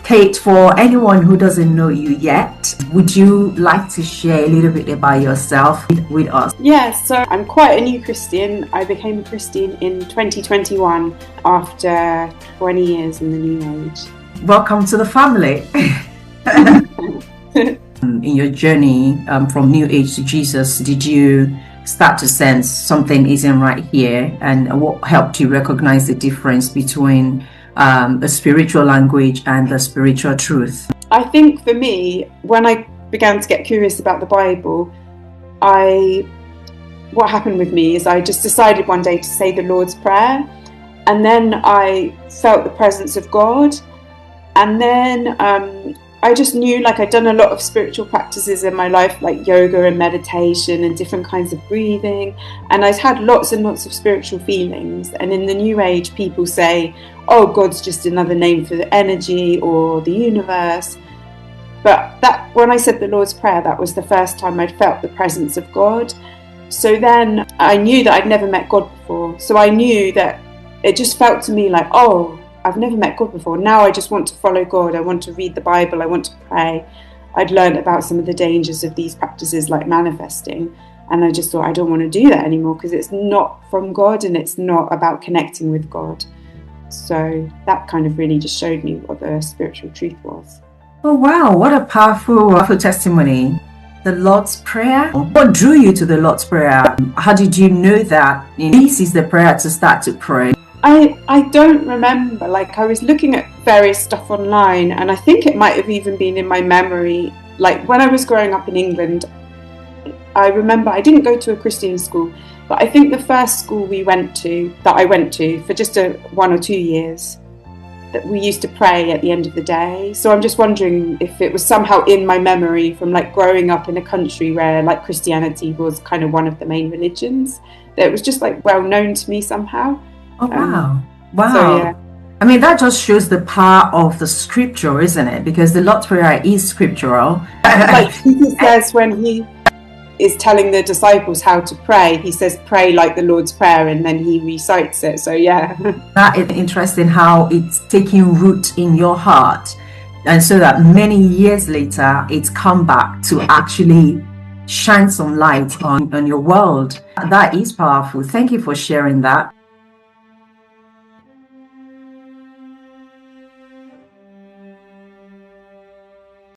Kate, for anyone who doesn't know you yet, would you like to share a little bit about yourself with us? Yes, so I'm quite a new Christian. I became a Christian in 2021 after 20 years in the New Age. Welcome to the family. In your journey from New Age to Jesus, did you start to sense something isn't right here? And what helped you recognize the difference between a spiritual language and the spiritual truth? I think for me, when I began to get curious about the Bible, what happened with me is I just decided one day to say the Lord's Prayer, and then I felt the presence of God, and then I just knew, like, I'd done a lot of spiritual practices in my life, like yoga and meditation and different kinds of breathing, and I'd had lots and lots of spiritual feelings. And in the New Age, people say, oh, God's just another name for the energy or the universe. But that, when I said the Lord's Prayer, that was the first time I'd felt the presence of God. So then I knew that I'd never met God before. So I knew that it just felt to me like, oh, I've never met God before. Now I just want to follow God. I want to read the Bible. I want to pray. I'd learned about some of the dangers of these practices, like manifesting. And I just thought, I don't want to do that anymore because it's not from God and it's not about connecting with God. So that kind of really just showed me what the spiritual truth was. Oh, wow. What a powerful testimony. The Lord's Prayer. What drew you to the Lord's Prayer? How did you know that this is the prayer to start to pray? I don't remember. Like, I was looking at various stuff online, and I think it might have even been in my memory. Like, when I was growing up in England, I remember I didn't go to a Christian school, but I think the first school that I went to for just 1 or 2 years, that we used to pray at the end of the day. So I'm just wondering if it was somehow in my memory from, like, growing up in a country where, like, Christianity was kind of one of the main religions, that it was just, like, well known to me somehow. Oh, wow. Wow. So, yeah. I mean, that just shows the power of the scripture, isn't it? Because the Lord's Prayer is scriptural. Like Jesus says when he is telling the disciples how to pray, he says, pray like the Lord's Prayer, and then he recites it. So, yeah. That is interesting how it's taking root in your heart. And so that many years later, it's come back to actually shine some light on your world. That is powerful. Thank you for sharing that.